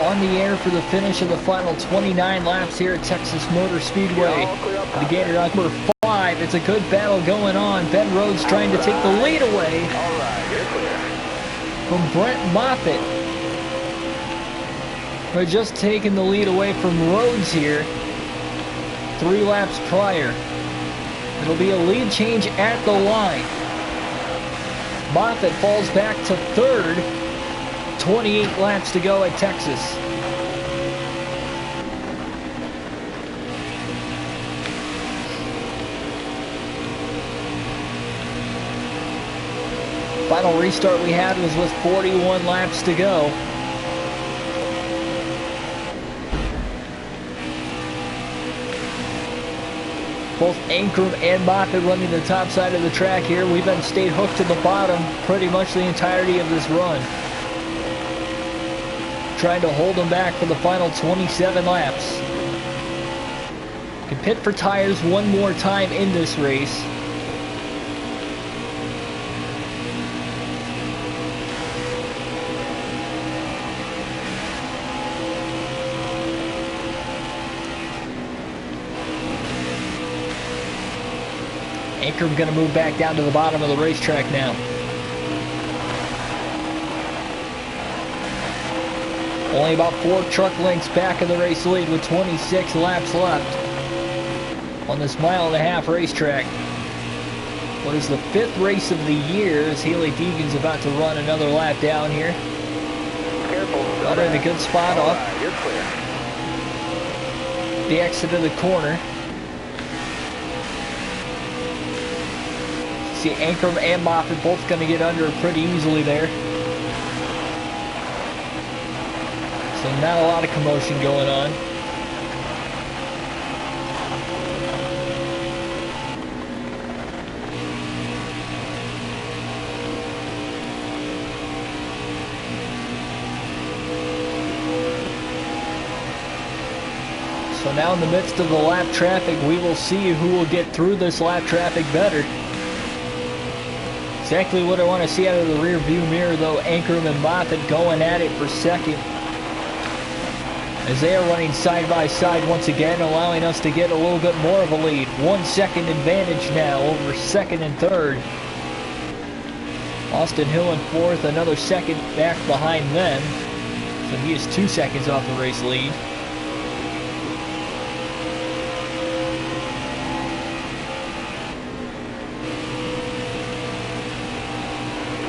on the air for the finish of the final 29 laps here at Texas Motor Speedway. The Gator number 5. It's a good battle going on. Ben Rhodes trying to take the lead away from Brent Moffitt. But just taking the lead away from Rhodes here 3 laps prior. It'll be a lead change at the line. Moffitt falls back to 3rd. 28 laps to go at Texas. Final restart we had was with 41 laps to go. Both Ankrum and Moffitt running the top side of the track here. We've been stayed hooked to the bottom pretty much the entirety of this run. Trying to hold them back for the final 27 laps. Can pit for tires one more time in this race. Ankrum going to move back down to the bottom of the racetrack now. Only about 4 truck lengths back of the race lead with 26 laps left on this 1.5-mile racetrack. What is the 5th race of the year as Haley Deegan's about to run another lap down here. Careful. Got her in a good spot off. Right, you're clear. The exit of the corner. See Ankrum and Moffitt both going to get under pretty easily there. So not a lot of commotion going on. So now in the midst of the lap traffic, we will see who will get through this lap traffic better. Exactly what I want to see out of the rear view mirror though, Ankrum and Moffitt going at it for second. As they are running side by side once again, allowing us to get a little bit more of a lead. 1 second advantage now over 2nd and 3rd. Austin Hill in 4th, another second back behind them. So he is 2 seconds off the race lead.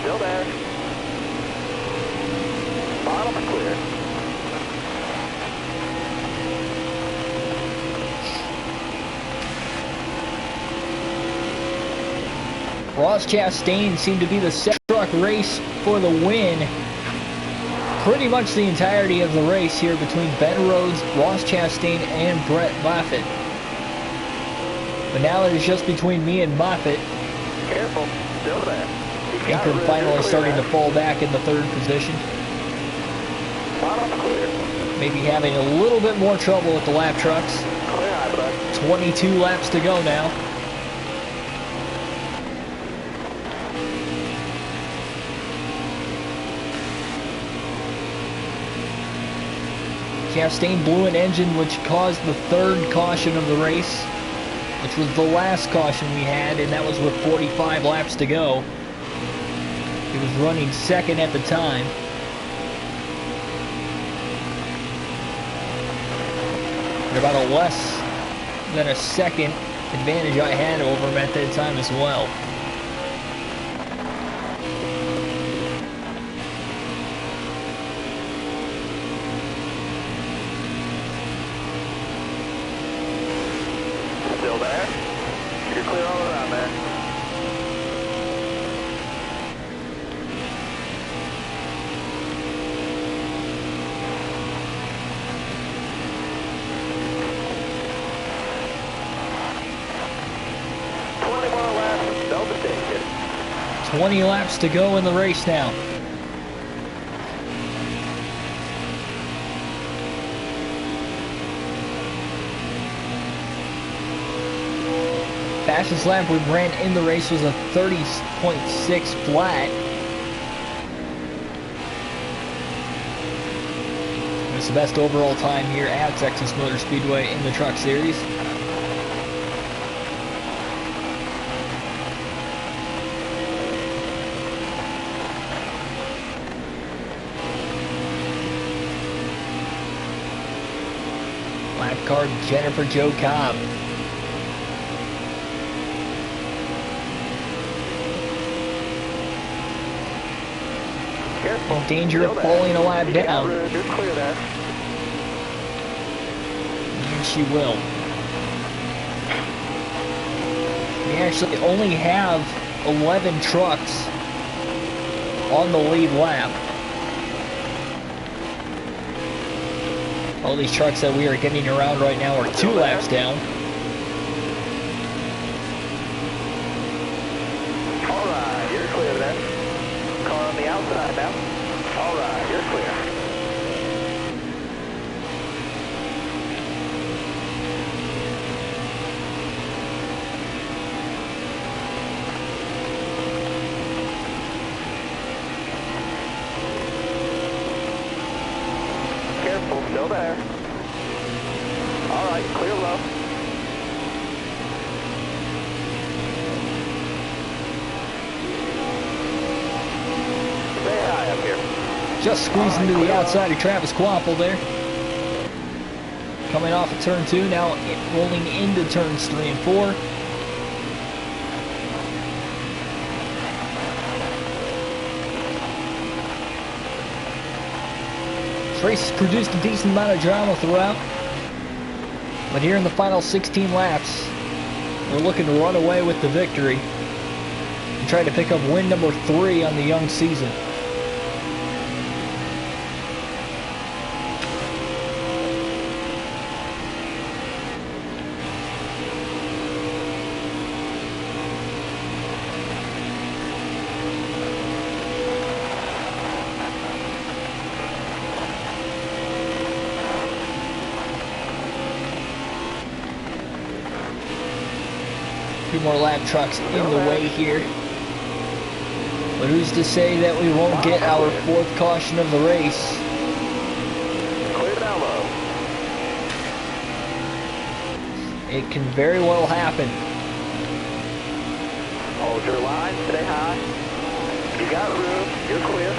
Still there. Bottom are clear. Ross Chastain seemed to be the set truck race for the win. Pretty much the entirety of the race here between Ben Rhodes, Ross Chastain, and Brett Moffitt. But now it is just between me and Moffitt. Careful. Still there. Ankrum finally starting to fall back in the 3rd position. Bottom clear. Maybe having a little bit more trouble with the lap trucks. Clear eye, bud. 22 laps to go now. Chastain blew an engine which caused the 3rd caution of the race, which was the last caution we had, and that was with 45 laps to go. He was running 2nd at the time. And about a less than a second advantage I had over him at that time as well. Still there. You're clear all around, man. More laps. Don't mistake it. 20 laps to go in the race now. Fastest lap we ran in the race was a 30.6 flat. It's the best overall time here at Texas Motor Speedway in the Truck Series. Lap car Jennifer Jo Cobb. Careful. In danger of falling a lap down. You're clear there. And she will. We actually only have 11 trucks on the lead lap. All these trucks that we are getting around right now are 2 laps down. Alright, you're clear there. Car on the outside now. Alright, you're clear. Careful, still there. Alright, clear low. Stay high up here. Just squeezing to the outside of Travis Quapple there. Coming off of turn 2, now rolling into turns 3 and 4. This race has produced a decent amount of drama throughout. But here in the final 16 laps, we're looking to run away with the victory and try to pick up win number 3 on the young season. Two more lap trucks in the way here. But who's to say that we won't get our 4th caution of the race? Clear down low. It can very well happen. Hold your line, stay high. You got room, you're clear.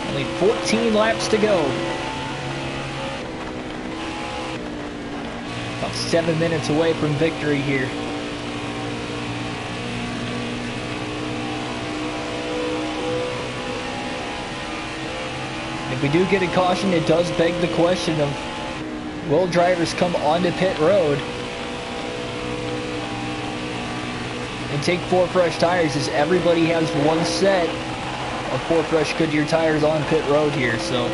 Only 14 laps to go. About 7 minutes away from victory here. If we do get a caution, it does beg the question of, will drivers come onto pit road and take 4 fresh tires, as everybody has one set of 4 fresh Goodyear tires on pit road here, so.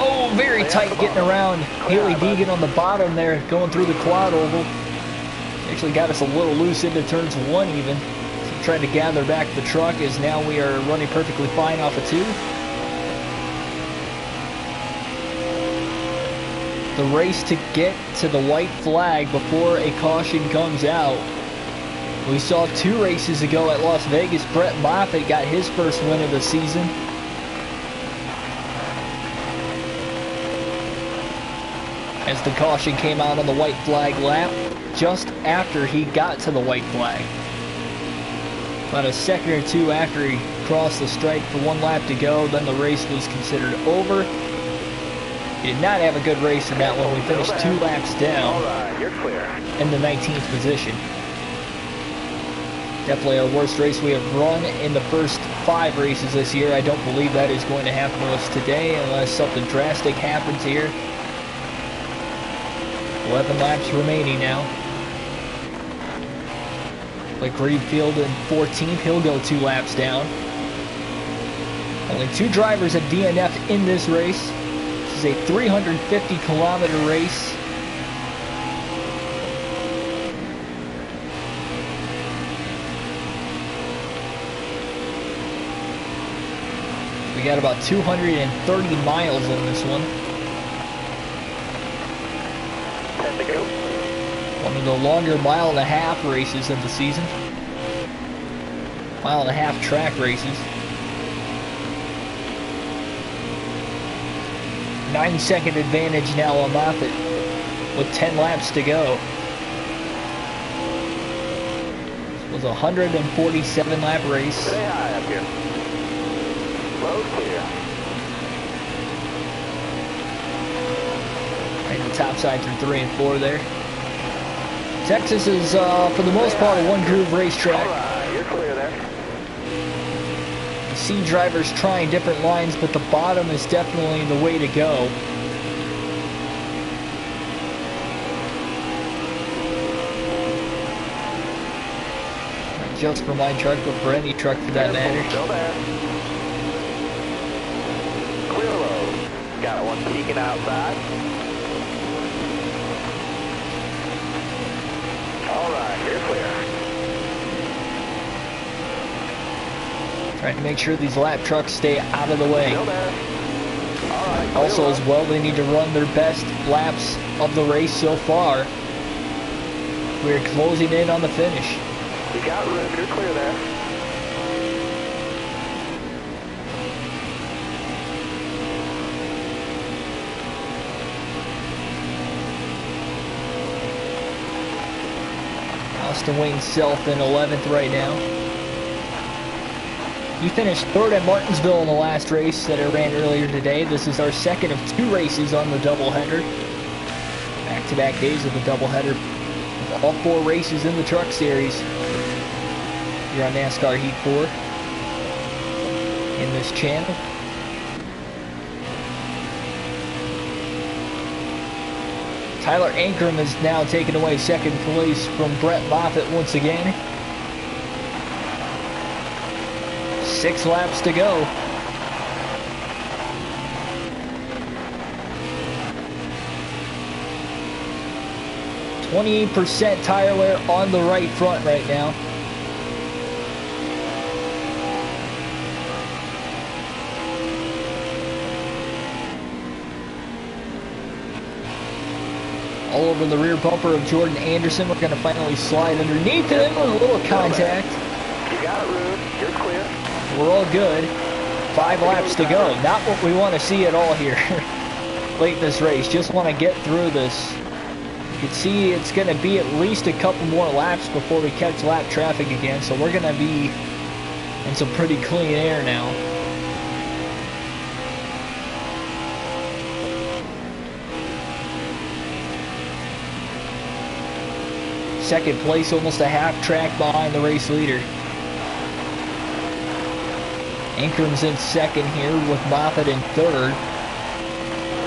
Oh, very tight getting around Haley Deegan on the bottom there, going through the quad oval. Actually got us a little loose into turns 1 even. So trying to gather back the truck, as now we are running perfectly fine off of 2. The race to get to the white flag before a caution comes out. We saw 2 races ago at Las Vegas, Brett Moffitt got his first win of the season. As the caution came out on the white flag lap, just after he got to the white flag. About a second or 2 after he crossed the stripe for 1 lap to go, then the race was considered over. He did not have a good race in that one. We finished 2 laps down in the 19th position. Definitely our worst race we have run in the first 5 races this year. I don't believe that is going to happen to us today unless something drastic happens here. 11 laps remaining now. Like Greenfield in 14th, he'll go 2 laps down. Only 2 drivers have DNF'd in this race. This is a 350-kilometer race. We got about 230 miles in this one. One of the longer 1.5 mile races of the season. 1.5 mile track races. 9-second advantage now on Moffitt with 10 laps to go. This was a 147 lap race. Stay high up here. Road clear. Right the top side through 3 and 4 there. Texas is, for the most part, a one-groove racetrack. All right, you're clear there. You see drivers trying different lines, but the bottom is definitely the way to go. Not just for my truck, but for any truck for that matter. Still there. Clear road. Got one peeking outside. All right, you're clear. Trying to make sure these lap trucks stay out of the way. Still there. All right. Also, as well, they need to run their best laps of the race so far. We're closing in on the finish. You got room. You're clear there. Austin Wayne Self in 11th right now. We finished 3rd at Martinsville in the last race that I ran earlier today. This is our second of 2 races on the doubleheader. Back-to-back days of the doubleheader. With all 4 races in the Truck Series. Here on NASCAR Heat 4. In this channel. Tyler Ankrum is now taking away 2nd place from Brett Moffitt once again. 6 laps to go. %28 tire wear on the right front right now. All over the rear bumper of Jordan Anderson. We're going to finally slide underneath him with a little contact. You got room. You're clear. We're all good. 5 laps to go. Not what we want to see at all here late in this race. Just want to get through this. You can see it's going to be at least a couple more laps before we catch lap traffic again. So we're going to be in some pretty clean air now. Second place, almost a half track behind the race leader. Ankrum's in 2nd here with Moffitt in 3rd.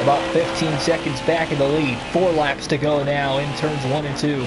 About 15 seconds back in the lead. 4 laps to go now in turns 1 and 2.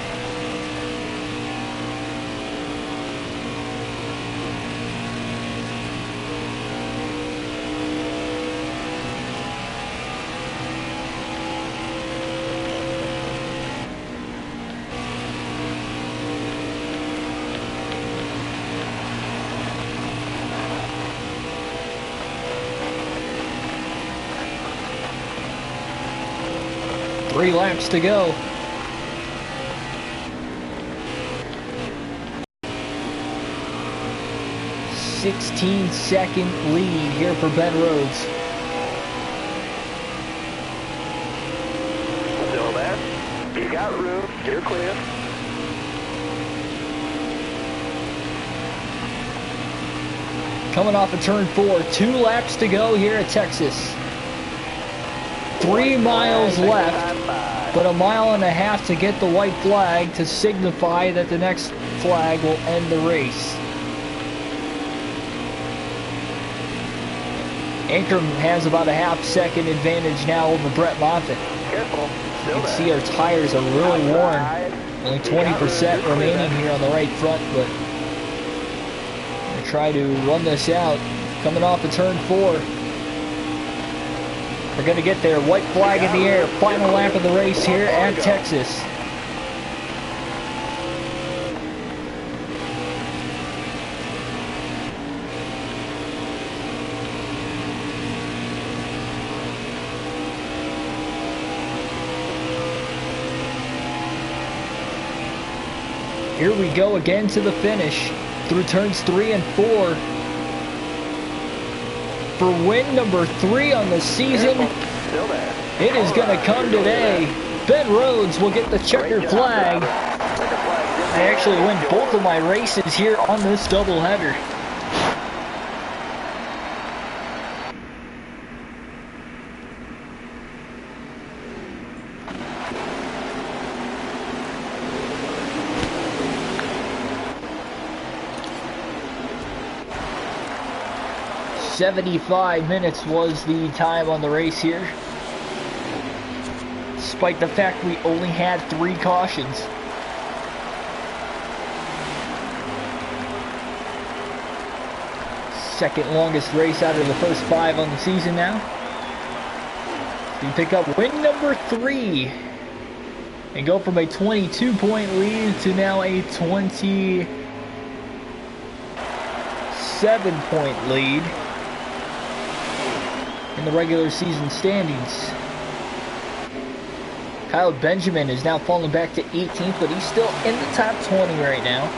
Three laps to go. .16-second lead here for Ben Rhodes. Still there. You got room. You're clear. Coming off of turn 4. 2 laps to go here at Texas. 3 miles left, but 1.5 miles to get the white flag to signify that the next flag will end the race. Ankrum has about a half-second advantage now over Brett Moffitt. Careful. You can see our tires are really worn. Only 20% remaining here on the right front, but I'm going to try to run this out. Coming off of turn 4. We're going to get there. White flag in the air. Final lap of the race here at Texas. Here we go again to the finish through turns 3 and 4. for win number 3 on the season. Still there. It is going to come today. Ben Rhodes will get the checkered flag. I actually win both of my races here on this doubleheader. "75 minutes was the time on the race here, despite the fact we only had 3 cautions. Second longest race out of the first 5 on the season now. We pick up win number 3 and go from a 22-point lead to now a 27-point lead in the regular season standings. Kyle Benjamin is now falling back to 18th, but he's still in the top 20 right now.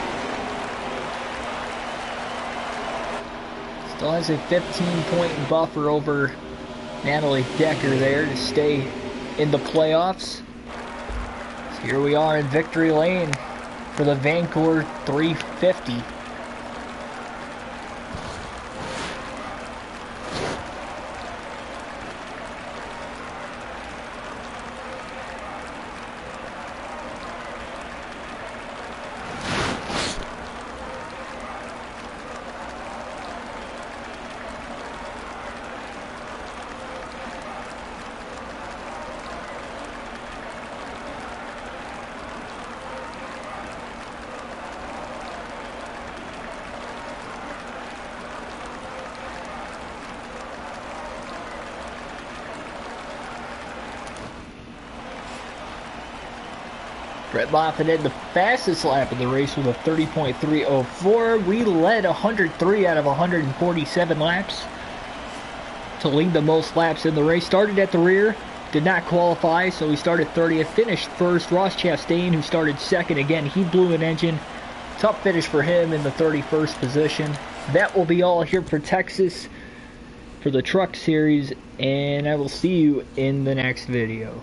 Still has a 15-point buffer over Natalie Decker there to stay in the playoffs. So here we are in victory lane for the Vancouver 350. Brett Moffitt had the fastest lap of the race with a 30.304. We led 103 out of 147 laps to lead the most laps in the race. Started at the rear, did not qualify, so we started 30th, finished first. Ross Chastain, who started second again, he blew an engine. Tough finish for him in the 31st position. That will be all here for Texas for the Truck Series, and I will see you in the next video.